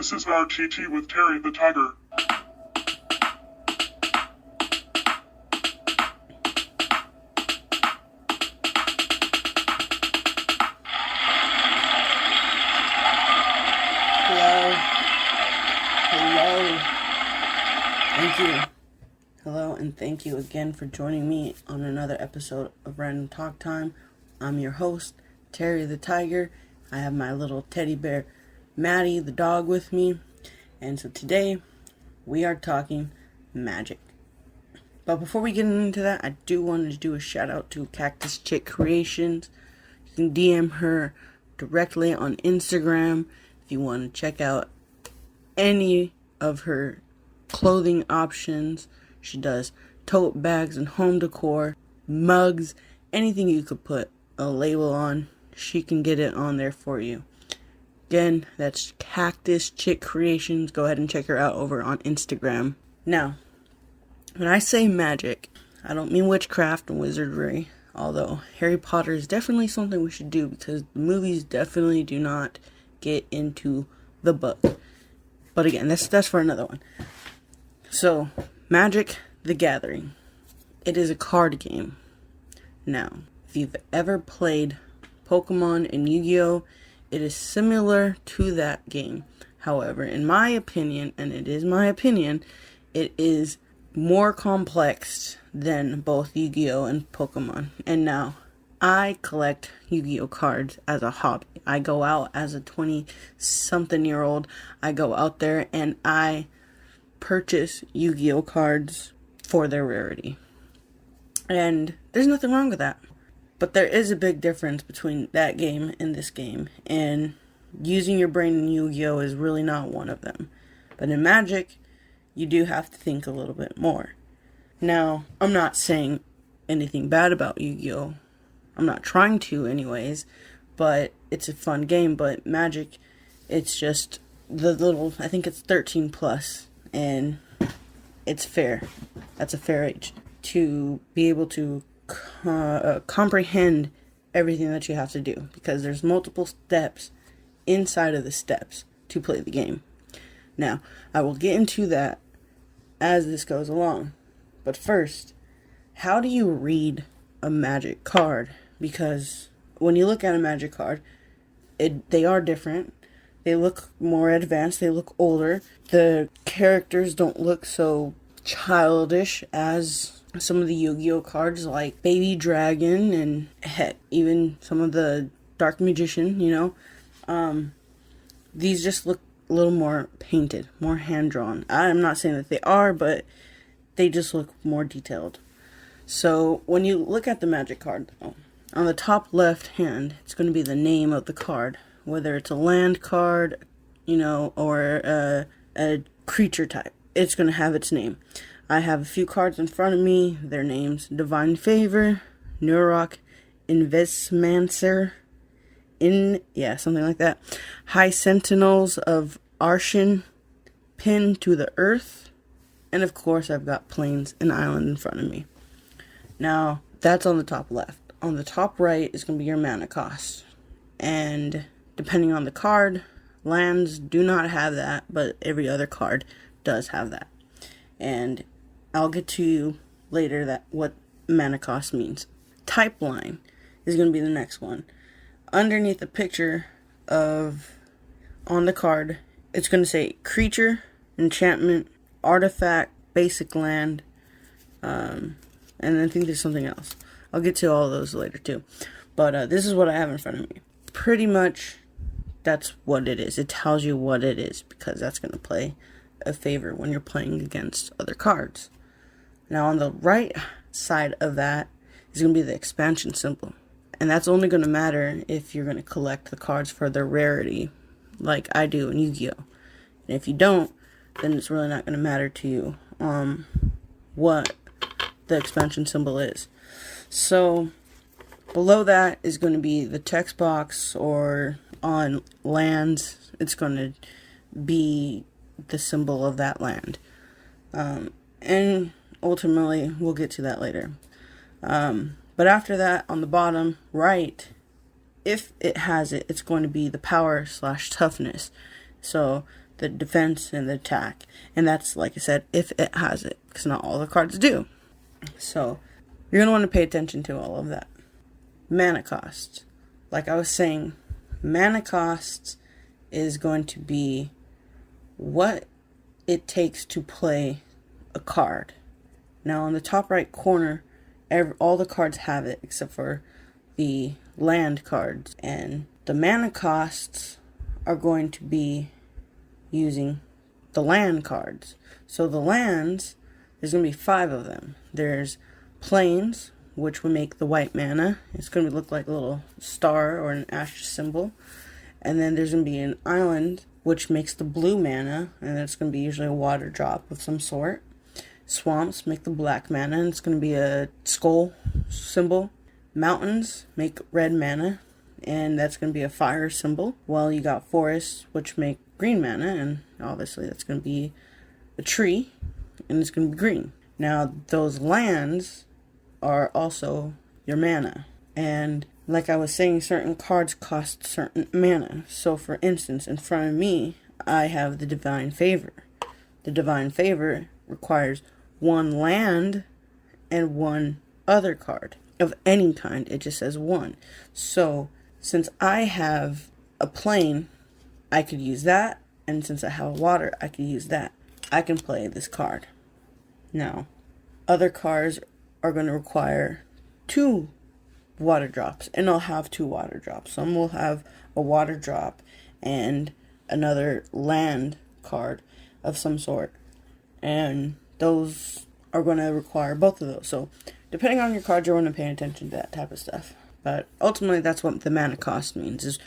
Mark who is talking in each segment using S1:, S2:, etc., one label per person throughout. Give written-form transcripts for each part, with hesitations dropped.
S1: This is RTT with Terry the Tiger.
S2: Hello, and thank you again for joining me on another episode of Random Talk Time. I'm your host, Terry the Tiger. I have my little teddy bear, Maddie the dog, with me. And so today, we are talking magic. But before we get into that, I do want to do a shout out to Cactus Chick Creations. You can DM her directly on Instagram if you want to check out any of her clothing options. She does tote bags and home decor, mugs, anything you could put a label on, she can get it on there for you. Again, that's Cactus Chick Creations. Go ahead and check her out over on Instagram. Now, when I say magic, I don't mean witchcraft and wizardry, although Harry Potter is definitely something we should do because the movies definitely do not get into the book. But again, that's for another one. So, Magic the Gathering. It is a card game. Now, if you've ever played Pokemon and Yu-Gi-Oh!, it is similar to that game. However, in my opinion, and it is my opinion, it is more complex than both Yu-Gi-Oh! And Pokemon. And now, I collect Yu-Gi-Oh! Cards as a hobby. I go out as a 20-something-year-old. I go out there and I purchase Yu-Gi-Oh! Cards for their rarity. And there's nothing wrong with that. But there is a big difference between that game and this game. And using your brain in Yu-Gi-Oh! Is really not one of them. But in Magic, you do have to think a little bit more. Now, I'm not saying anything bad about Yu-Gi-Oh! I'm not trying to anyways. But it's a fun game. But Magic, it's just the little, I think it's 13 plus. And it's fair. That's a fair age to be able to comprehend everything that you have to do, because there's multiple steps inside of the steps to play the game. Now, I will get into that as this goes along. But first, how do you read a magic card? Because when you look at a magic card, they are different. They look more advanced. They look older. The characters don't look so childish as some of the Yu-Gi-Oh! Cards, like Baby Dragon and heck, even some of the Dark Magician, These just look a little more painted, more hand-drawn. I'm not saying that they are, but they just look more detailed. So when you look at the magic card, though, on the top left hand, it's going to be the name of the card. Whether it's a land card, or a creature type, it's going to have its name. I have a few cards in front of me. Their names: Divine Favor, Nurok, Investmancer, something like that. High Sentinels of Arshan, Pin to the Earth, and of course I've got Plains and Island in front of me. Now, that's on the top left. On the top right is going to be your mana cost. And depending on the card, lands do not have that, but every other card does have that. And I'll get to you later what mana cost means. Type line is going to be the next one. Underneath the picture on the card, it's going to say creature, enchantment, artifact, basic land, and I think there's something else. I'll get to all of those later too. But this is what I have in front of me. Pretty much, that's what it is. It tells you what it is, because that's going to play a favor when you're playing against other cards. Now, on the right side of that is going to be the expansion symbol. And that's only going to matter if you're going to collect the cards for their rarity, like I do in Yu-Gi-Oh! And if you don't, then it's really not going to matter to you what the expansion symbol is. So, below that is going to be the text box, or on lands, it's going to be the symbol of that land. And ultimately, we'll get to that later. But after that, on the bottom right, if it has it, it's going to be the power / toughness. So the defense, and the attack. And that's, like I said, if it has it, because not all the cards do. So you're going to want to pay attention to all of that. Mana cost. Like I was saying, mana cost is going to be what it takes to play a card. Now, in the top right corner, all the cards have it except for the land cards. And the mana costs are going to be using the land cards. So the lands, there's going to be 5 of them. There's plains, which would make the white mana. It's going to look like a little star or an ash symbol. And then there's going to be an island, which makes the blue mana, and it's going to be usually a water drop of some sort. Swamps make the black mana, and it's going to be a skull symbol. Mountains make red mana, and that's going to be a fire symbol. Well, you got forests, which make green mana, and obviously that's going to be a tree, and it's going to be green. Now, those lands are also your mana. And like I was saying, certain cards cost certain mana. So for instance, in front of me, I have the Divine Favor. The Divine Favor requires 1 land and 1 other card of any kind. It just says 1. So since I have a plain, I could use that. And since I have water, I could use that. I can play this card. Now, other cards are going to require 2 water drops, and I'll have 2 water drops. Some will have a water drop and another land card of some sort, and those are going to require both of those. So depending on your card, you're going to pay attention to that type of stuff. But ultimately, that's what the mana cost means, is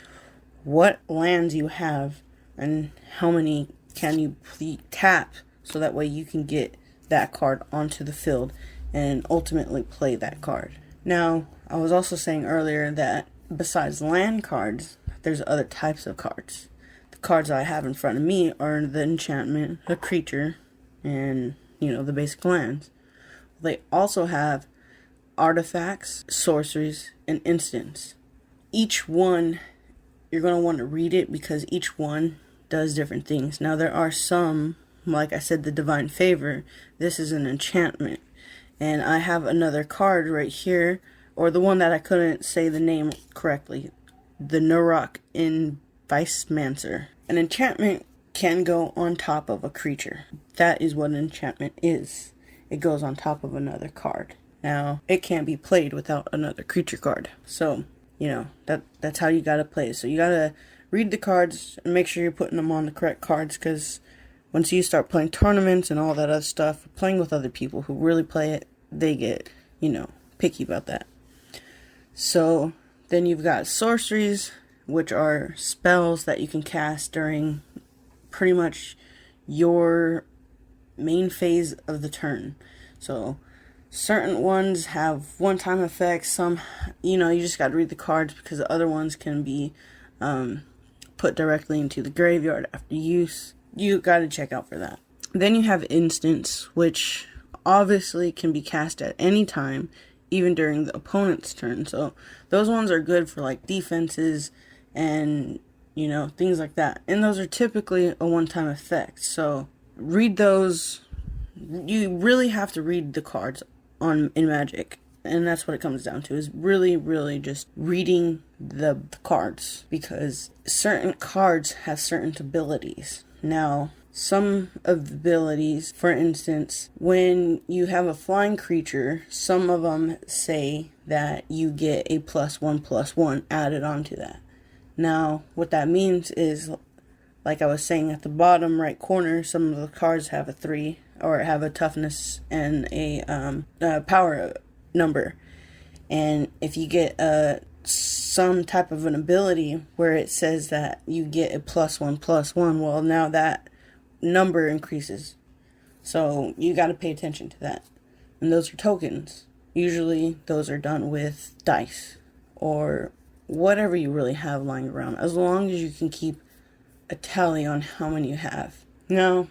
S2: what lands you have and how many can you tap, so that way you can get that card onto the field and ultimately play that card. Now, I was also saying earlier that besides land cards, there's other types of cards. The cards I have in front of me are the enchantment, the creature, and, the basic lands. They also have artifacts, sorceries, and instants. Each one, you're going to want to read it because each one does different things. Now, there are some, like I said, the Divine Favor. This is an enchantment. And I have another card right here, or the one that I couldn't say the name correctly, the Nurok Invicemancer. An enchantment can go on top of a creature. That is what an enchantment is. It goes on top of another card. Now, it can't be played without another creature card. So, that's how you gotta play it. So you gotta read the cards and make sure you're putting them on the correct cards, because once you start playing tournaments and all that other stuff, playing with other people who really play it, they get, picky about that. So then you've got sorceries, which are spells that you can cast during pretty much your main phase of the turn. So certain ones have one-time effects. Some, you just got to read the cards, because the other ones can be put directly into the graveyard after use. You got to check out for that. Then you have instants, which obviously can be cast at any time, even during the opponent's turn. So those ones are good for like defenses and, things like that. And those are typically a one-time effect. So read those. You really have to read the cards in Magic. And that's what it comes down to, is really, really just reading the cards. Because certain cards have certain abilities. Now, some of the abilities, for instance, when you have a flying creature, some of them say that you get a +1/+1 added onto that. Now, what that means is, like I was saying at the bottom right corner, some of the cards have a 3, or have a toughness and a power number. And if you get some type of an ability where it says that you get a +1/+1, well, now that number increases. So you got to pay attention to that. And those are tokens. Usually those are done with dice or whatever you really have lying around, as long as you can keep a tally on how many you have. Now,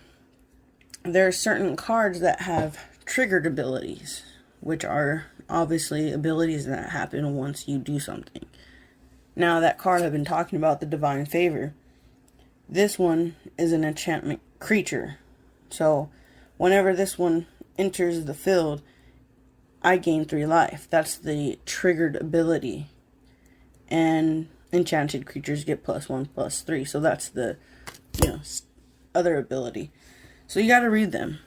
S2: there are certain cards that have triggered abilities, which are obviously abilities that happen once you do something. Now, that card I've been talking about, the Divine Favor, This one is an enchantment creature. So whenever this one enters the field, I gain 3 life. That's the triggered ability. And enchanted creatures get +1/+3. So that's the, other ability. So you gotta read them.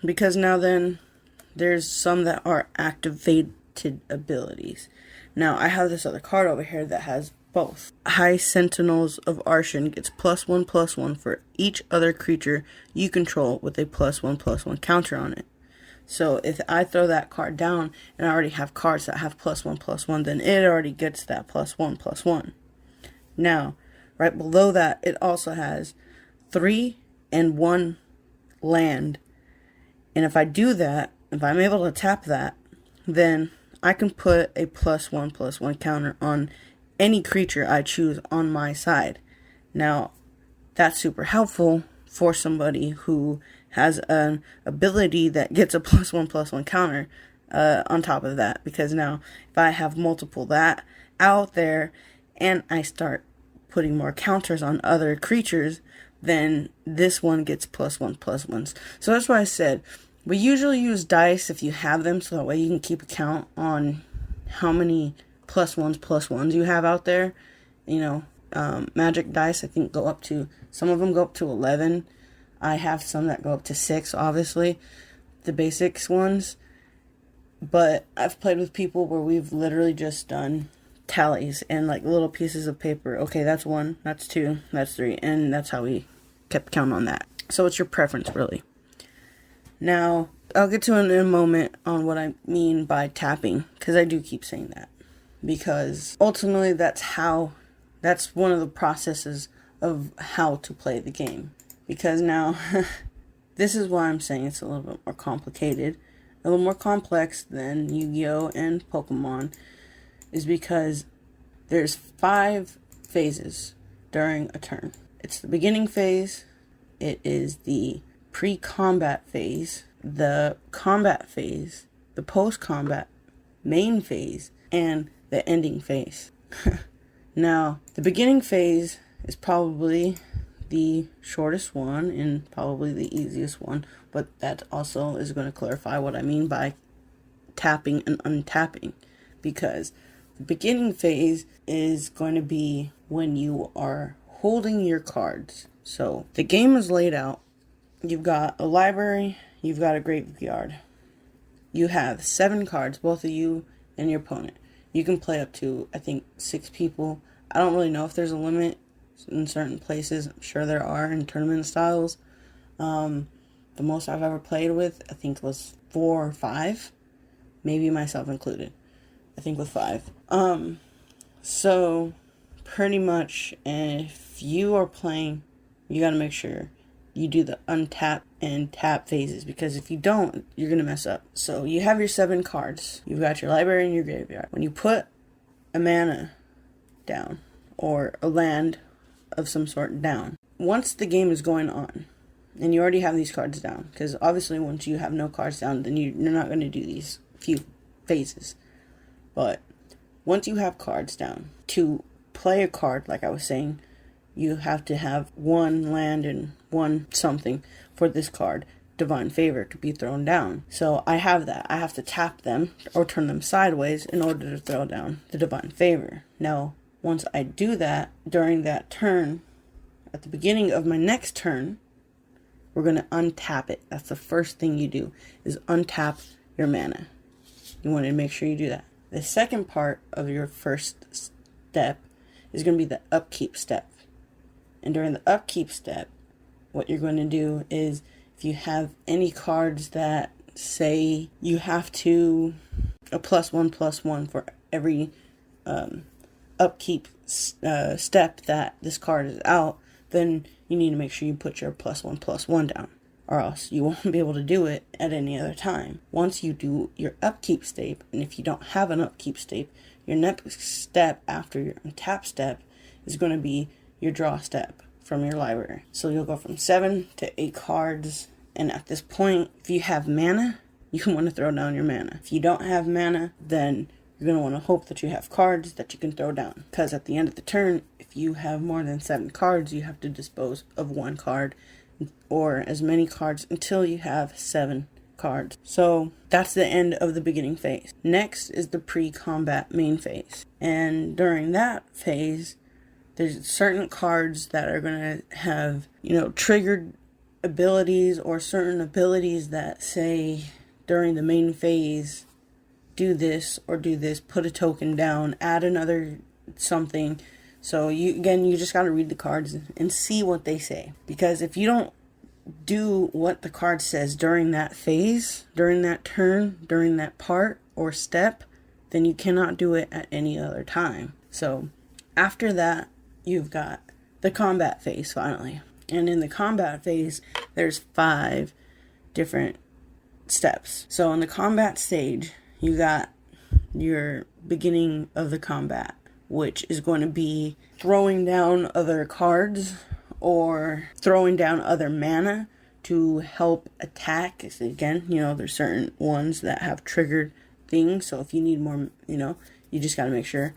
S2: Because now then, there's some that are activated abilities. Now, I have this other card over here that has both. High Sentinels of Arshan gets +1/+1 for each other creature you control with a +1/+1 counter on it. So if I throw that card down and I already have cards that have +1/+1, then it already gets that +1/+1. Now, right below that, it also has 3 and 1 land. And if I do that, if I'm able to tap that, then I can put a +1/+1 counter on any creature I choose on my side. Now, that's super helpful for somebody who has an ability that gets a +1/+1 counter on top of that. Because now, if I have multiple that out there and I start putting more counters on other creatures, then this one gets +1/+1s. So that's why I said, we usually use dice if you have them, so that way you can keep a count on how many +1/+1s you have out there. Magic dice, I think, go up to, some of them go up to 11. I have some that go up to 6, obviously, the basics ones. But I've played with people where we've literally just done tallies and like little pieces of paper. Okay, that's 1, that's 2, that's 3, and that's how we kept count on that. So it's your preference, really. Now, I'll get to in a moment on what I mean by tapping, because I do keep saying that. Because ultimately that's one of the processes of how to play the game. Because now, this is why I'm saying it's a little bit more complicated, a little more complex than Yu-Gi-Oh! And Pokemon, is because there's 5 phases during a turn. It's the beginning phase, it is the pre-combat phase, the combat phase, the post-combat main phase, and the ending phase. Now, the beginning phase is probably the shortest one and probably the easiest one, but that also is going to clarify what I mean by tapping and untapping, because the beginning phase is going to be when you are holding your cards. So the game is laid out. You've got a library, you've got a graveyard. You have 7 cards, both of you and your opponent. You can play up to, I think, 6 people. I don't really know if there's a limit in certain places. I'm sure there are in tournament styles. The most I've ever played with, I think, was 4 or 5. Maybe myself included. I think with 5. So, pretty much, if you are playing, you gotta make sure you do the untap and tap phases, because if you don't, you're going to mess up. So you have your 7 cards. You've got your library and your graveyard. When you put a mana down, or a land of some sort down, once the game is going on, and you already have these cards down, because obviously once you have no cards down, then you're not going to do these few phases. But once you have cards down, to play a card, like I was saying, you have to have 1 land and 1 something for this card, Divine Favor, to be thrown down. So I have that. I have to tap them or turn them sideways in order to throw down the Divine Favor. Now, once I do that, during that turn, at the beginning of my next turn, we're going to untap it. That's the first thing you do, is untap your mana. You want to make sure you do that. The second part of your first step is going to be the upkeep step. And during the upkeep step, what you're going to do is, if you have any cards that say you have to a +1/+1 for every upkeep step that this card is out, then you need to make sure you put your +1/+1 down, or else you won't be able to do it at any other time. Once you do your upkeep step, and if you don't have an upkeep step, your next step after your untap step is going to be your draw step from your library. So you'll go from 7 to 8 cards, and at this point, if you have mana, you can want to throw down your mana. If you don't have mana, then you're going to want to hope that you have cards that you can throw down. Because at the end of the turn, if you have more than 7 cards, you have to dispose of 1 card or as many cards until you have 7 cards. So that's the end of the beginning phase. Next is the pre-combat main phase. And during that phase, there's certain cards that are going to have, triggered abilities or certain abilities that say during the main phase, do this or do this, put a token down, add another something. So you just got to read the cards and see what they say. Because if you don't do what the card says during that phase, during that turn, during that part or step, then you cannot do it at any other time. So after that, you've got the combat phase finally. And in the combat phase, there's 5 different steps. So in the combat stage, you got your beginning of the combat, which is going to be throwing down other cards or throwing down other mana to help attack. Again, there's certain ones that have triggered things. So if you need more, you just got to make sure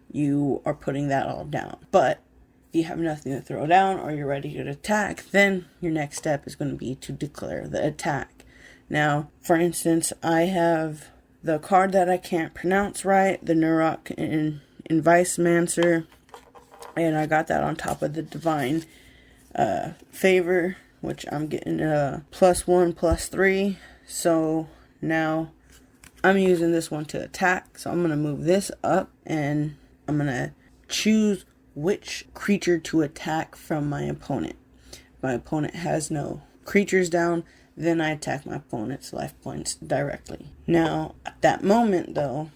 S2: you are putting that all down. But if you have nothing to throw down or you're ready to attack, then your next step is going to be to declare the attack. Now, for instance, I have the card that I can't pronounce right, the Nurok in Vicemancer, and I got that on top of the Divine Favor, which I'm getting a +1/+3. So now I'm using this one to attack. So I'm going to move this up and I'm going to choose which creature to attack from my opponent. My opponent has no creatures down, then I attack my opponent's life points directly. Now, at that moment though,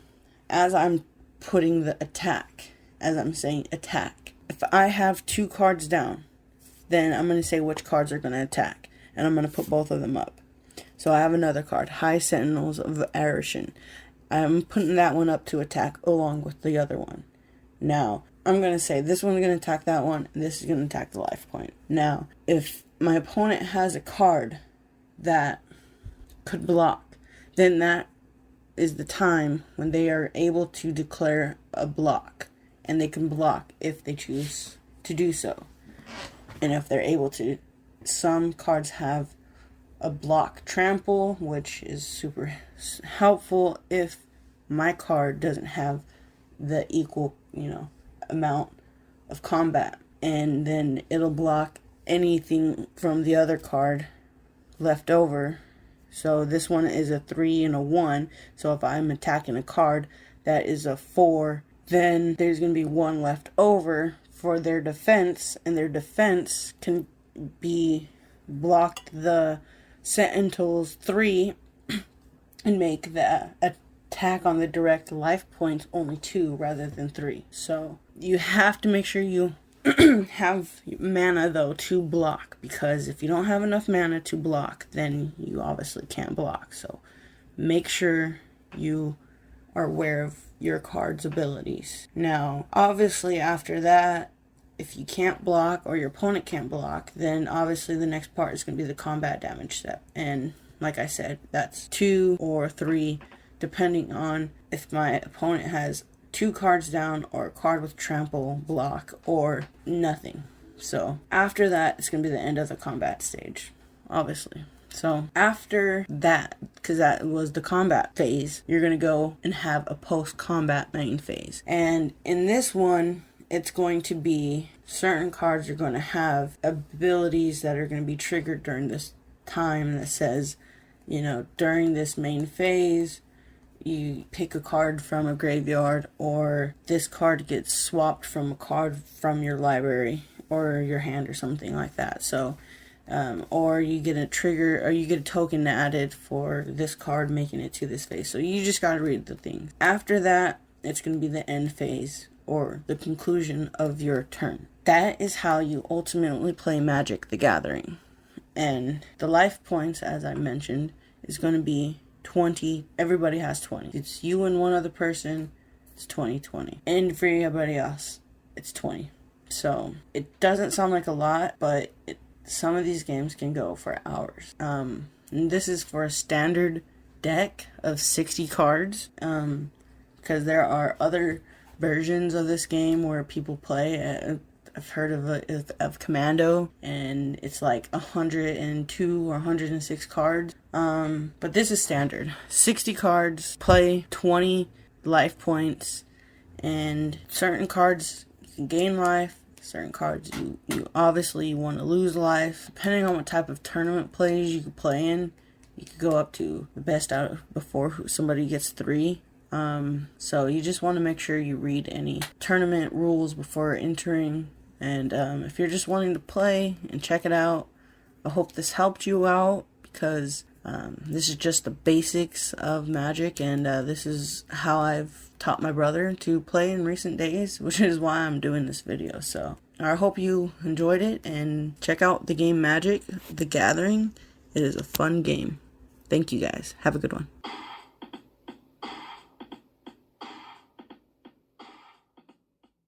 S2: as I'm putting the attack, as I'm saying attack, if I have 2 cards down, then I'm going to say which cards are going to attack, and I'm going to put both of them up. So I have another card, High Sentinels of Arishan. I'm putting that one up to attack along with the other one. Now, I'm going to say this one's going to attack that one, and this is going to attack the life point. Now, if my opponent has a card that could block, then that is the time when they are able to declare a block, and they can block if they choose to do so. And if they're able to, some cards have a block trample, which is super helpful if my card doesn't have the equal, amount of combat, and then it'll block anything from the other card left over. So this one is a 3 and a 1. So if I'm attacking a card that is a 4, then there's going to be 1 left over for their defense, and their defense can be blocked the Sentinel's 3 and make the attack on the direct life points only 2 rather than 3. So you have to make sure you have mana though to block, because if you don't have enough mana to block, then you obviously can't block. So make sure you are aware of your card's abilities. Now, obviously after that, if you can't block or your opponent can't block, then obviously the next part is going to be the combat damage step. And like I said, that's 2 or 3, depending on if my opponent has 2 cards down or a card with trample, block, or nothing. So after that, it's going to be the end of the combat stage, obviously. So after that, because that was the combat phase, you're going to go and have a post-combat main phase. And in this one, it's going to be certain cards are going to have abilities that are going to be triggered during this time that says, during this main phase, you pick a card from a graveyard, or this card gets swapped from a card from your library or your hand or something like that. So, or you get a trigger, or you get a token added for this card making it to this phase. So you just got to read the things. After that, it's going to be the end phase, or the conclusion of your turn. That is how you ultimately play Magic the Gathering. And the life points, as I mentioned, is going to be 20. Everybody has 20. It's you and one other person, it's 20. And for everybody else, it's 20. So it doesn't sound like a lot, but some of these games can go for hours. And this is for a standard deck of 60 cards. because there are other versions of this game where people play. I've heard of Commando, and it's like 102 or 106 cards. But this is standard. 60 cards, play 20 life points, and certain cards you can gain life. Certain cards you obviously want to lose life. Depending on what type of tournament plays you could play in, you could go up to the best out before somebody gets 3. So you just want to make sure you read any tournament rules before entering. And if you're just wanting to play and check it out, I hope this helped you out, because this is just the basics of Magic, and this is how I've taught my brother to play in recent days, which is why I'm doing this video. So I hope you enjoyed it, and check out the game Magic: The Gathering. It is a fun game. Thank you guys. Have a good one.